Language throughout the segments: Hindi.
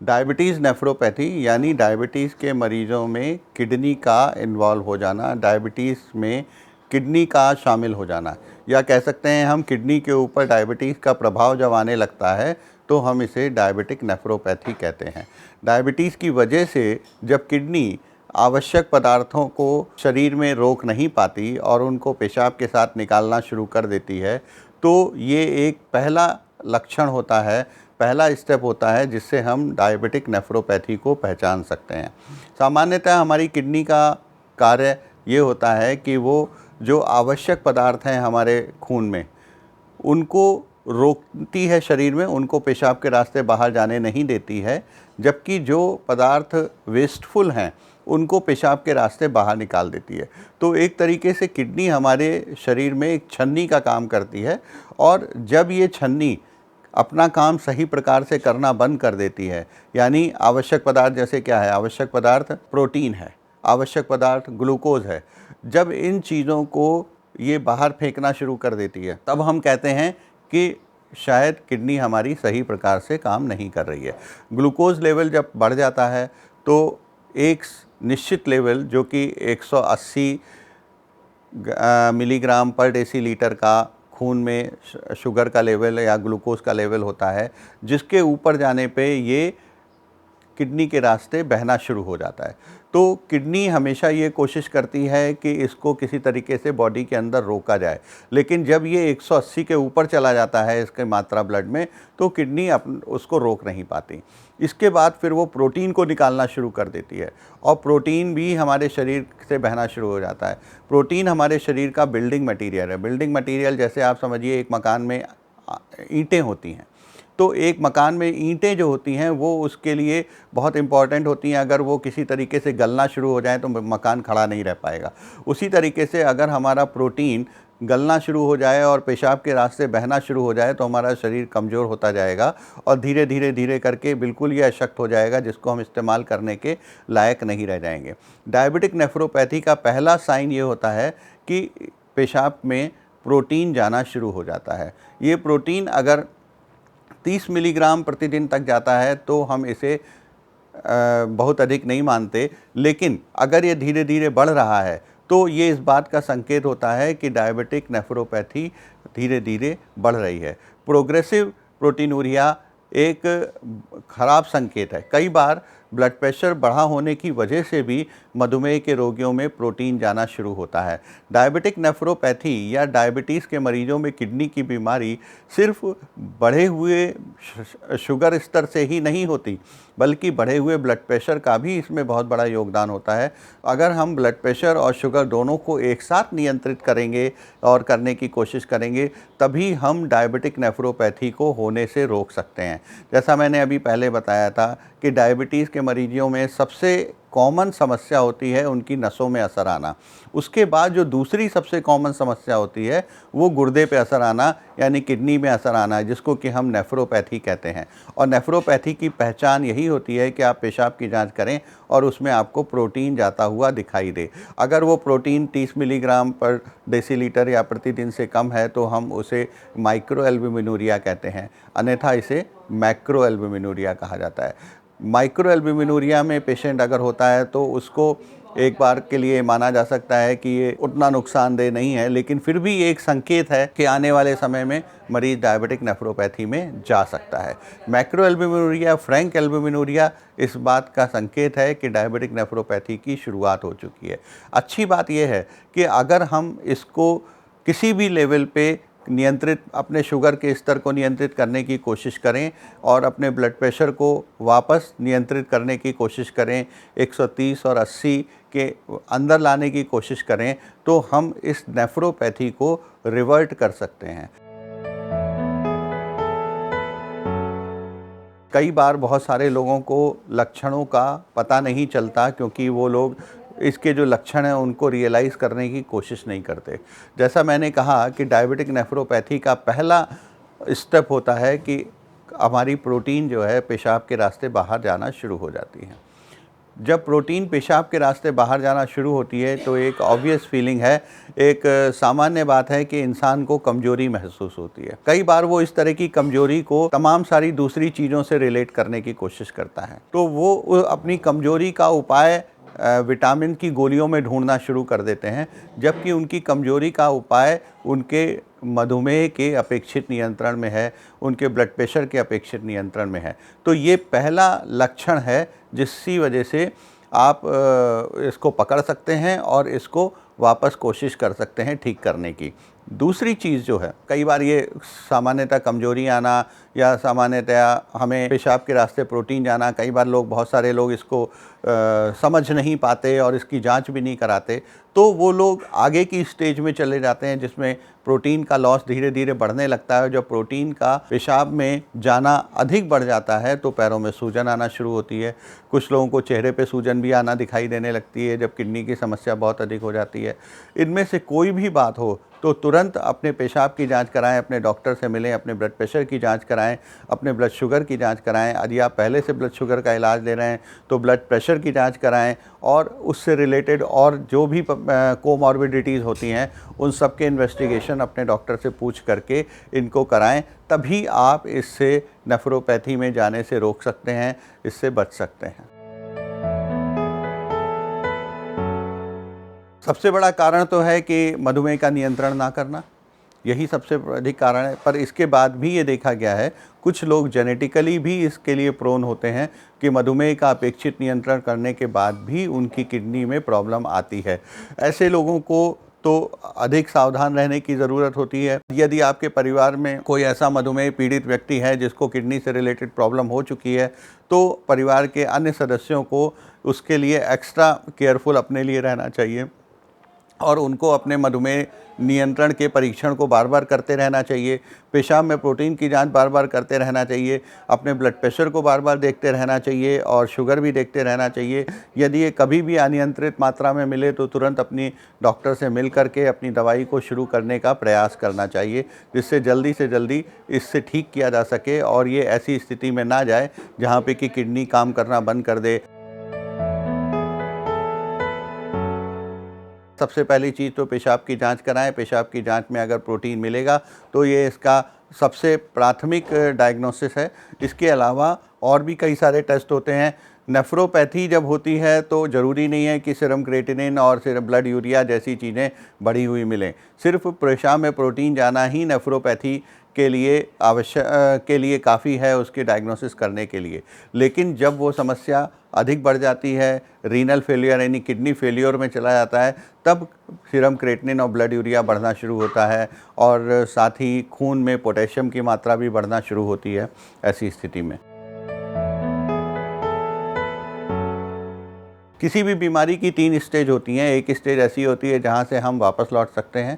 डायबिटीज़ नेफ्रोपैथी यानी डायबिटीज़ के मरीज़ों में किडनी का इन्वॉल्व हो जाना, डायबिटीज़ में किडनी का शामिल हो जाना, या कह सकते हैं हम किडनी के ऊपर डायबिटीज़ का प्रभाव जब आने लगता है तो हम इसे डायबिटिक नेफ्रोपैथी कहते हैं। डायबिटीज़ की वजह से जब किडनी आवश्यक पदार्थों को शरीर में रोक नहीं पाती और उनको पेशाब के साथ निकालना शुरू कर देती है, तो ये एक पहला लक्षण होता है, पहला स्टेप होता है जिससे हम डायबिटिक नेफ्रोपैथी को पहचान सकते हैं। सामान्यतः हमारी किडनी का कार्य ये होता है कि वो जो आवश्यक पदार्थ हैं हमारे खून में, उनको रोकती है शरीर में, उनको पेशाब के रास्ते बाहर जाने नहीं देती है, जबकि जो पदार्थ वेस्टफुल हैं उनको पेशाब के रास्ते बाहर निकाल देती है। तो एक तरीके से किडनी हमारे शरीर में एक छन्नी का काम करती है, और जब ये छन्नी अपना काम सही प्रकार से करना बंद कर देती है, यानी आवश्यक पदार्थ जैसे क्या है, आवश्यक पदार्थ प्रोटीन है, आवश्यक पदार्थ ग्लूकोज है, जब इन चीज़ों को ये बाहर फेंकना शुरू कर देती है, तब हम कहते हैं कि शायद किडनी हमारी सही प्रकार से काम नहीं कर रही है। ग्लूकोज लेवल जब बढ़ जाता है तो एक निश्चित लेवल जो कि 180 मिलीग्राम पर डेसीलीटर का खून में शुगर का लेवल या ग्लूकोज का लेवल होता है, जिसके ऊपर जाने पे ये किडनी के रास्ते बहना शुरू हो जाता है। तो किडनी हमेशा ये कोशिश करती है कि इसको किसी तरीके से बॉडी के अंदर रोका जाए, लेकिन जब ये 180 के ऊपर चला जाता है इसकी मात्रा ब्लड में, तो किडनी उसको रोक नहीं पाती। इसके बाद फिर वो प्रोटीन को निकालना शुरू कर देती है, और प्रोटीन भी हमारे शरीर से बहना शुरू हो जाता है। प्रोटीन हमारे शरीर का बिल्डिंग मटीरियल है। बिल्डिंग मटीरियल जैसे आप समझिए एक मकान में ईंटें होती हैं, तो एक मकान में ईंटें जो होती हैं वो उसके लिए बहुत इम्पॉर्टेंट होती हैं। अगर वो किसी तरीके से गलना शुरू हो जाए तो मकान खड़ा नहीं रह पाएगा। उसी तरीके से अगर हमारा प्रोटीन गलना शुरू हो जाए और पेशाब के रास्ते बहना शुरू हो जाए तो हमारा शरीर कमज़ोर होता जाएगा और धीरे धीरे धीरे करके बिल्कुल ये अशक्त हो जाएगा, जिसको हम इस्तेमाल करने के लायक नहीं रह जाएंगे। डायबिटिक नेफ्रोपैथी का पहला साइन ये होता है कि पेशाब में प्रोटीन जाना शुरू हो जाता है। ये प्रोटीन अगर 30 मिलीग्राम प्रतिदिन तक जाता है तो हम इसे बहुत अधिक नहीं मानते, लेकिन अगर ये धीरे धीरे बढ़ रहा है तो ये इस बात का संकेत होता है कि डायबिटिक नेफ्रोपैथी धीरे धीरे बढ़ रही है। प्रोग्रेसिव प्रोटीनूरिया एक खराब संकेत है। कई बार ब्लड प्रेशर बढ़ा होने की वजह से भी मधुमेह के रोगियों में प्रोटीन जाना शुरू होता है। डायबिटिक नेफ्रोपैथी या डायबिटीज़ के मरीजों में किडनी की बीमारी सिर्फ बढ़े हुए शुगर स्तर से ही नहीं होती, बल्कि बढ़े हुए ब्लड प्रेशर का भी इसमें बहुत बड़ा योगदान होता है। अगर हम ब्लड प्रेशर और शुगर दोनों को एक साथ नियंत्रित करेंगे और करने की कोशिश करेंगे, तभी हम डायबिटिक नेफ्रोपैथी को होने से रोक सकते हैं। जैसा मैंने अभी पहले बताया था कि डायबिटीज़ के मरीजों में सबसे कॉमन समस्या होती है उनकी नसों में असर आना। उसके बाद जो दूसरी सबसे कॉमन समस्या होती है वो गुर्दे पे असर आना, यानी किडनी में असर आना है, जिसको कि हम नेफ्रोपैथी कहते हैं। और नेफ्रोपैथी की पहचान यही होती है कि आप पेशाब की जांच करें और उसमें आपको प्रोटीन जाता हुआ दिखाई दे। अगर वो प्रोटीन 30 मिलीग्राम पर डेसीलीटर या प्रतिदिन से कम है तो हम उसे माइक्रोएल्बुमिनूरिया कहते हैं, अन्यथा इसे मैक्रोएल्बुमिनूरिया कहा जाता है। माइक्रोएल्बुमिनूरिया में पेशेंट अगर होता है तो उसको एक बार के लिए माना जा सकता है कि ये उतना नुकसानदेह नहीं है, लेकिन फिर भी एक संकेत है कि आने वाले समय में मरीज़ डायबिटिक नेफ्रोपैथी में जा सकता है। मैक्रोएल्बुमिनूरिया, फ्रैंक एल्बुमिनूरिया इस बात का संकेत है कि डायबिटिक नेफ्रोपैथी की शुरुआत हो चुकी है। अच्छी बात यह है कि अगर हम इसको किसी भी लेवल पे नियंत्रित, अपने शुगर के स्तर को नियंत्रित करने की कोशिश करें और अपने ब्लड प्रेशर को वापस नियंत्रित करने की कोशिश करें, 130 और 80 के अंदर लाने की कोशिश करें, तो हम इस नेफ्रोपैथी को रिवर्ट कर सकते हैं। कई बार बहुत सारे लोगों को लक्षणों का पता नहीं चलता, क्योंकि वो लोग इसके जो लक्षण हैं उनको रियलाइज़ करने की कोशिश नहीं करते। जैसा मैंने कहा कि डायबिटिक नेफ्रोपैथी का पहला स्टेप होता है कि हमारी प्रोटीन जो है पेशाब के रास्ते बाहर जाना शुरू हो जाती है। जब प्रोटीन पेशाब के रास्ते बाहर जाना शुरू होती है तो एक ऑब्वियस फीलिंग है, एक सामान्य बात है कि इंसान को कमज़ोरी महसूस होती है। कई बार वो इस तरह की कमज़ोरी को तमाम सारी दूसरी चीज़ों से रिलेट करने की कोशिश करता है, तो वो अपनी कमज़ोरी का उपाय विटामिन की गोलियों में ढूंढना शुरू कर देते हैं, जबकि उनकी कमज़ोरी का उपाय उनके मधुमेह के अपेक्षित नियंत्रण में है, उनके ब्लड प्रेशर के अपेक्षित नियंत्रण में है। तो ये पहला लक्षण है जिसकी वजह से आप इसको पकड़ सकते हैं और इसको वापस कोशिश कर सकते हैं ठीक करने की। दूसरी चीज़ जो है, कई बार ये सामान्यतः कमज़ोरी आना या सामान्यतया हमें पेशाब के रास्ते प्रोटीन जाना, कई बार बहुत सारे लोग इसको समझ नहीं पाते और इसकी जांच भी नहीं कराते, तो वो लोग आगे की स्टेज में चले जाते हैं जिसमें प्रोटीन का लॉस धीरे धीरे बढ़ने लगता है। जब प्रोटीन का पेशाब में जाना अधिक बढ़ जाता है तो पैरों में सूजन आना शुरू होती है। कुछ लोगों को चेहरे पे सूजन भी आना दिखाई देने लगती है जब किडनी की समस्या बहुत अधिक हो जाती है। इनमें से कोई भी बात हो तो तुरंत अपने पेशाब की जांच कराएं, अपने डॉक्टर से मिलें, अपने ब्लड प्रेशर की जांच कराएं, अपने ब्लड शुगर की जांच कराएं। यदि आप पहले से ब्लड शुगर का इलाज ले रहे हैं तो ब्लड प्रेशर की जांच कराएं और उससे रिलेटेड और जो भी कोमॉर्बिडिटीज़ होती हैं उन सब के इन्वेस्टिगेशन अपने डॉक्टर से पूछ करके इनको कराएं। तभी आप इससे नेफ्रोपैथी में जाने से रोक सकते हैं, इससे बच सकते हैं। सबसे बड़ा कारण तो है कि मधुमेह का नियंत्रण ना करना, यही सबसे अधिक कारण है। पर इसके बाद भी ये देखा गया है कुछ लोग जेनेटिकली भी इसके लिए प्रोन होते हैं कि मधुमेह का अपेक्षित नियंत्रण करने के बाद भी उनकी किडनी में प्रॉब्लम आती है। ऐसे लोगों को तो अधिक सावधान रहने की ज़रूरत होती है। यदि आपके परिवार में कोई ऐसा मधुमेह पीड़ित व्यक्ति है जिसको किडनी से रिलेटेड प्रॉब्लम हो चुकी है तो परिवार के अन्य सदस्यों को उसके लिए एक्स्ट्रा केयरफुल अपने लिए रहना चाहिए और उनको अपने मधुमेह नियंत्रण के परीक्षण को बार बार करते रहना चाहिए। पेशाब में प्रोटीन की जांच बार बार करते रहना चाहिए, अपने ब्लड प्रेशर को बार बार देखते रहना चाहिए और शुगर भी देखते रहना चाहिए। यदि ये कभी भी अनियंत्रित मात्रा में मिले तो तुरंत अपनी डॉक्टर से मिल करके अपनी दवाई को शुरू करने का प्रयास करना चाहिए, जिससे जल्दी से जल्दी इससे ठीक किया जा सके और ये ऐसी स्थिति में ना जाए जहाँ पे कि किडनी काम करना बंद कर दे। सबसे पहली चीज़ तो पेशाब की जांच कराएं। पेशाब की जांच में अगर प्रोटीन मिलेगा तो ये इसका सबसे प्राथमिक डायग्नोसिस है। इसके अलावा और भी कई सारे टेस्ट होते हैं। नेफ्रोपैथी जब होती है तो ज़रूरी नहीं है कि सीरम क्रिएटिनिन और सिर्फ ब्लड यूरिया जैसी चीज़ें बढ़ी हुई मिलें। सिर्फ पेशाब में प्रोटीन जाना ही नेफ्रोपैथी के लिए काफ़ी है उसके डायग्नोसिस करने के लिए। लेकिन जब वो समस्या अधिक बढ़ जाती है, रीनल फेलियर यानी किडनी फेलियर में चला जाता है, तब सीरम क्रिएटिनिन और ब्लड यूरिया बढ़ना शुरू होता है और साथ ही खून में पोटेशियम की मात्रा भी बढ़ना शुरू होती है ऐसी स्थिति में। किसी भी बीमारी की 3 स्टेज होती हैं। एक स्टेज ऐसी होती है जहाँ से हम वापस लौट सकते हैं,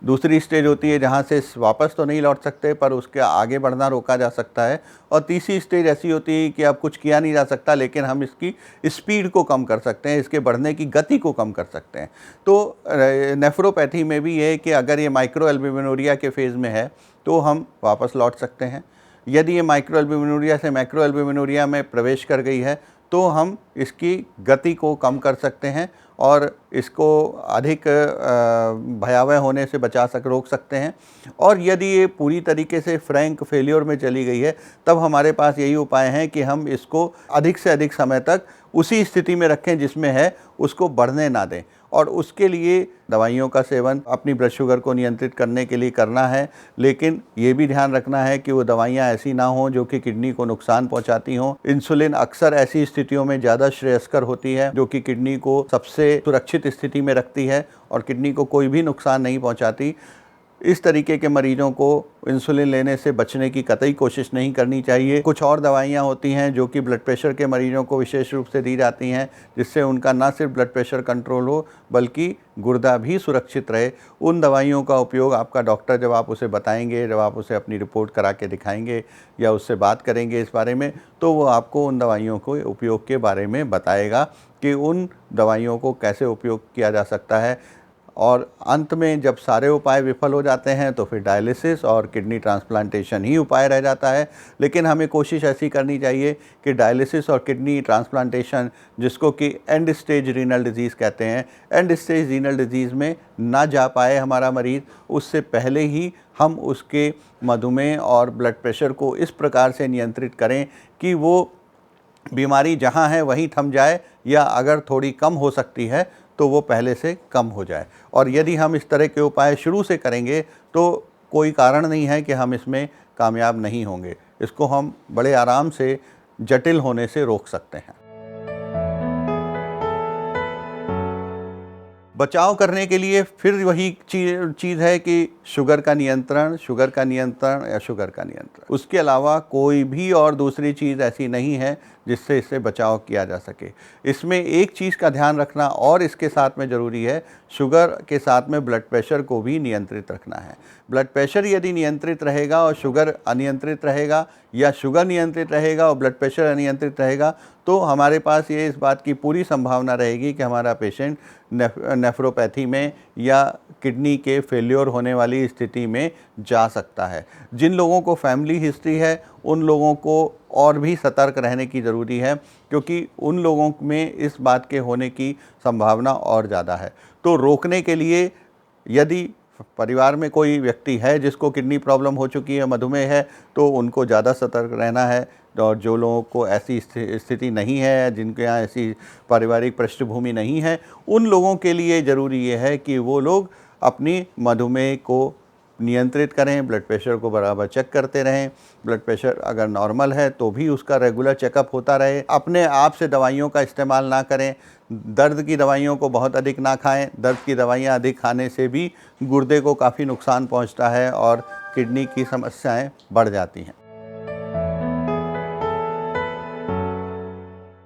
दूसरी स्टेज होती है जहाँ से वापस तो नहीं लौट सकते पर उसके आगे बढ़ना रोका जा सकता है, और तीसरी स्टेज ऐसी होती है कि अब कुछ किया नहीं जा सकता लेकिन हम इसकी स्पीड को कम कर सकते हैं, इसके बढ़ने की गति को कम कर सकते हैं। तो नेफ्रोपैथी में भी ये है कि अगर ये माइक्रोएल्ब्यूमिनूरिया के फेज़ में है तो हम वापस लौट सकते हैं। यदि ये माइक्रोएल्ब्यूमिनूरिया से मैक्रोएल्ब्यूमिनूरिया में प्रवेश कर गई है तो हम इसकी गति को कम कर सकते हैं और इसको अधिक भयावह होने से रोक सकते हैं। और यदि ये पूरी तरीके से फ्रैंक फेलियर में चली गई है तब हमारे पास यही उपाय हैं कि हम इसको अधिक से अधिक समय तक उसी स्थिति में रखें जिसमें है, उसको बढ़ने ना दें। और उसके लिए दवाइयों का सेवन अपनी ब्लड शुगर को नियंत्रित करने के लिए करना है, लेकिन ये भी ध्यान रखना है कि वो दवाइयाँ ऐसी ना हों जो कि किडनी को नुकसान पहुंचाती हों। इंसुलिन अक्सर ऐसी स्थितियों में ज़्यादा श्रेयस्कर होती है जो कि किडनी को सबसे सुरक्षित स्थिति में रखती है और किडनी को कोई भी नुकसान नहीं पहुँचाती। इस तरीके के मरीजों को इंसुलिन लेने से बचने की कतई कोशिश नहीं करनी चाहिए। कुछ और दवाइयाँ होती हैं जो कि ब्लड प्रेशर के मरीजों को विशेष रूप से दी जाती हैं, जिससे उनका ना सिर्फ ब्लड प्रेशर कंट्रोल हो बल्कि गुर्दा भी सुरक्षित रहे। उन दवाइयों का उपयोग आपका डॉक्टर जब आप उसे बताएंगे, जब आप उसे अपनी रिपोर्ट करा के दिखाएंगे या उससे बात करेंगे इस बारे में, तो वो आपको उन दवाइयों को उपयोग के बारे में बताएगा कि उन दवाइयों को कैसे उपयोग किया जा सकता है। और अंत में जब सारे उपाय विफल हो जाते हैं तो फिर डायलिसिस और किडनी ट्रांसप्लांटेशन ही उपाय रह जाता है। लेकिन हमें कोशिश ऐसी करनी चाहिए कि डायलिसिस और किडनी ट्रांसप्लांटेशन, जिसको कि एंड स्टेज रीनल डिजीज़ कहते हैं, एंड स्टेज रीनल डिजीज़ में ना जा पाए हमारा मरीज़, उससे पहले ही हम उसके मधुमेह और ब्लड प्रेशर को इस प्रकार से नियंत्रित करें कि वो बीमारी जहाँ है वहीं थम जाए, या अगर थोड़ी कम हो सकती है तो वो पहले से कम हो जाए। और यदि हम इस तरह के उपाय शुरू से करेंगे तो कोई कारण नहीं है कि हम इसमें कामयाब नहीं होंगे। इसको हम बड़े आराम से जटिल होने से रोक सकते हैं। बचाव करने के लिए फिर वही चीज़ है कि शुगर का नियंत्रण, शुगर का नियंत्रण या शुगर का नियंत्रण। उसके अलावा कोई भी और दूसरी चीज़ ऐसी नहीं है जिससे इससे बचाव किया जा सके। इसमें एक चीज़ का ध्यान रखना और इसके साथ में ज़रूरी है, शुगर के साथ में ब्लड प्रेशर को भी नियंत्रित रखना है। ब्लड प्रेशर यदि नियंत्रित रहेगा और शुगर अनियंत्रित रहेगा, या शुगर नियंत्रित रहेगा और ब्लड प्रेशर अनियंत्रित रहेगा, तो हमारे पास ये इस बात की पूरी संभावना रहेगी कि हमारा पेशेंट नेफ्रोपैथी में या किडनी के फेल्योर होने वाली स्थिति में जा सकता है। जिन लोगों को फैमिली हिस्ट्री है उन लोगों को और भी सतर्क रहने की ज़रूरी है, क्योंकि उन लोगों में इस बात के होने की संभावना और ज़्यादा है। तो रोकने के लिए, यदि परिवार में कोई व्यक्ति है जिसको किडनी प्रॉब्लम हो चुकी है, मधुमेह है, तो उनको ज़्यादा सतर्क रहना है। और जो लोगों को ऐसी स्थिति नहीं है, जिनके यहाँ ऐसी पारिवारिक पृष्ठभूमि नहीं है, उन लोगों के लिए ज़रूरी ये है कि वो लोग अपनी मधुमेह को नियंत्रित करें, ब्लड प्रेशर को बराबर चेक करते रहें। ब्लड प्रेशर अगर नॉर्मल है तो भी उसका रेगुलर चेकअप होता रहे। अपने आप से दवाइयों का इस्तेमाल ना करें। दर्द की दवाइयों को बहुत अधिक ना खाएं। दर्द की दवाइयाँ अधिक खाने से भी गुर्दे को काफ़ी नुकसान पहुंचता है और किडनी की समस्याएं बढ़ जाती हैं।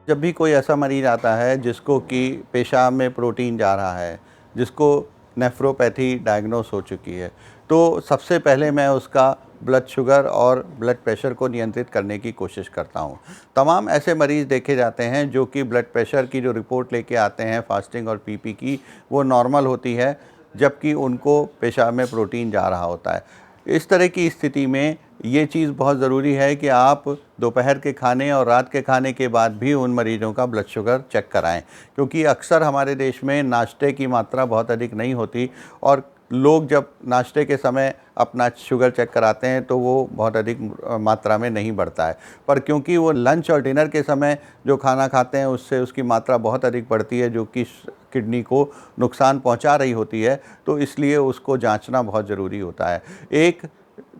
जब भी कोई ऐसा मरीज़ आता है जिसको कि पेशाब में प्रोटीन जा रहा है, जिसको नेफ्रोपैथी डायग्नोस हो चुकी है, तो सबसे पहले मैं उसका ब्लड शुगर और ब्लड प्रेशर को नियंत्रित करने की कोशिश करता हूँ। तमाम ऐसे मरीज़ देखे जाते हैं जो कि ब्लड प्रेशर की जो रिपोर्ट लेके आते हैं फास्टिंग और पीपी की, वो नॉर्मल होती है, जबकि उनको पेशाब में प्रोटीन जा रहा होता है। इस तरह की स्थिति में ये चीज़ बहुत ज़रूरी है कि आप दोपहर के खाने और रात के खाने के बाद भी उन मरीज़ों का ब्लड शुगर चेक कराएं, क्योंकि अक्सर हमारे देश में नाश्ते की मात्रा बहुत अधिक नहीं होती, और लोग जब नाश्ते के समय अपना शुगर चेक कराते हैं तो वो बहुत अधिक मात्रा में नहीं बढ़ता है। पर क्योंकि वो लंच और डिनर के समय जो खाना खाते हैं उससे उसकी मात्रा बहुत अधिक बढ़ती है, जो कि किडनी को नुकसान पहुंचा रही होती है, तो इसलिए उसको जांचना बहुत ज़रूरी होता है। एक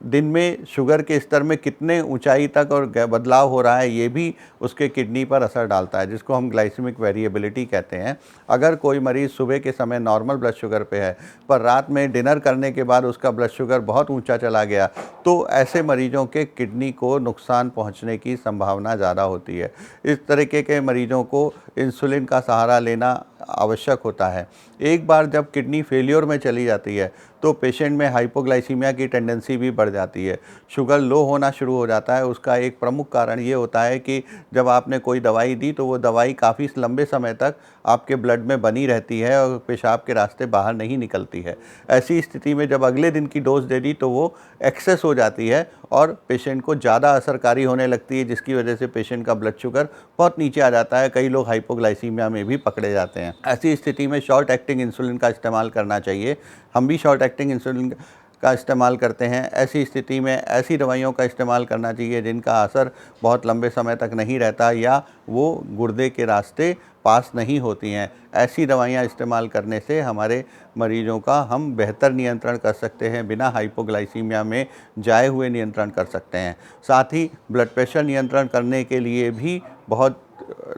दिन में शुगर के स्तर में कितने ऊंचाई तक और बदलाव हो रहा है, ये भी उसके किडनी पर असर डालता है, जिसको हम ग्लाइसेमिक वेरिएबिलिटी कहते हैं। अगर कोई मरीज़ सुबह के समय नॉर्मल ब्लड शुगर पे है, पर रात में डिनर करने के बाद उसका ब्लड शुगर बहुत ऊंचा चला गया, तो ऐसे मरीजों के किडनी को नुकसान पहुंचने की संभावना ज़्यादा होती है। इस तरीके के मरीजों को इंसुलिन का सहारा लेना आवश्यक होता है। एक बार जब किडनी फेलियर में चली जाती है तो पेशेंट में हाइपोग्लाइसीमिया की टेंडेंसी भी बढ़ जाती है, शुगर लो होना शुरू हो जाता है। उसका एक प्रमुख कारण ये होता है कि जब आपने कोई दवाई दी तो वो दवाई काफ़ी लंबे समय तक आपके ब्लड में बनी रहती है और पेशाब के रास्ते बाहर नहीं निकलती है। ऐसी स्थिति में जब अगले दिन की डोज दे दी तो वो एक्सेस हो जाती है और पेशेंट को ज़्यादा असरकारी होने लगती है, जिसकी वजह से पेशेंट का ब्लड शुगर बहुत नीचे आ जाता है। कई लोग हाइपोग्लाइसीमिया में भी पकड़े जाते हैं। ऐसी स्थिति में शॉर्ट एक्टिंग इंसुलिन का इस्तेमाल करना चाहिए। हम भी शॉर्ट एक्टिंग इंसुलिन का इस्तेमाल करते हैं। ऐसी स्थिति में ऐसी दवाइयों का इस्तेमाल करना चाहिए जिनका असर बहुत लंबे समय तक नहीं रहता या वो गुर्दे के रास्ते पास नहीं होती हैं। ऐसी दवाइयाँ इस्तेमाल करने से हमारे मरीजों का हम बेहतर नियंत्रण कर सकते हैं, बिना हाइपोग्लाइसीमिया में जाए हुए नियंत्रण कर सकते हैं। साथ ही ब्लड प्रेशर नियंत्रण करने के लिए भी बहुत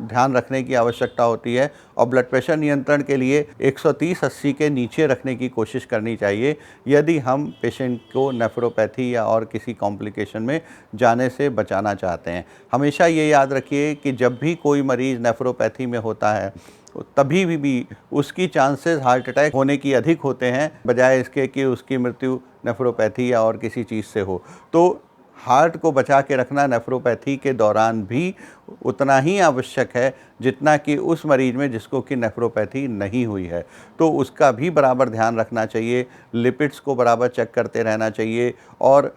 ध्यान रखने की आवश्यकता होती है और ब्लड प्रेशर नियंत्रण के लिए 130/80 के नीचे रखने की कोशिश करनी चाहिए, यदि हम पेशेंट को नेफ्रोपैथी या और किसी कॉम्प्लिकेशन में जाने से बचाना चाहते हैं। हमेशा ये याद रखिए कि जब भी कोई मरीज़ नेफ्रोपैथी में होता है तभी भी उसकी चांसेस हार्ट अटैक होने की अधिक होते हैं, बजाय इसके कि उसकी मृत्यु नेफ्रोपैथी या और किसी चीज़ से हो। तो हार्ट को बचा के रखना नेफ्रोपैथी के दौरान भी उतना ही आवश्यक है जितना कि उस मरीज में जिसको कि नेफ्रोपैथी नहीं हुई है। तो उसका भी बराबर ध्यान रखना चाहिए, लिपिड्स को बराबर चेक करते रहना चाहिए और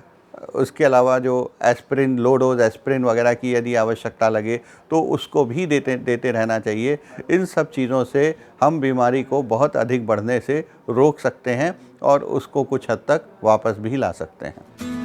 उसके अलावा जो एस्पिरिन, लो डोज एस्पिरिन वगैरह की यदि आवश्यकता लगे तो उसको भी देते रहना चाहिए। इन सब चीज़ों से हम बीमारी को बहुत अधिक बढ़ने से रोक सकते हैं और उसको कुछ हद तक वापस भी ला सकते हैं।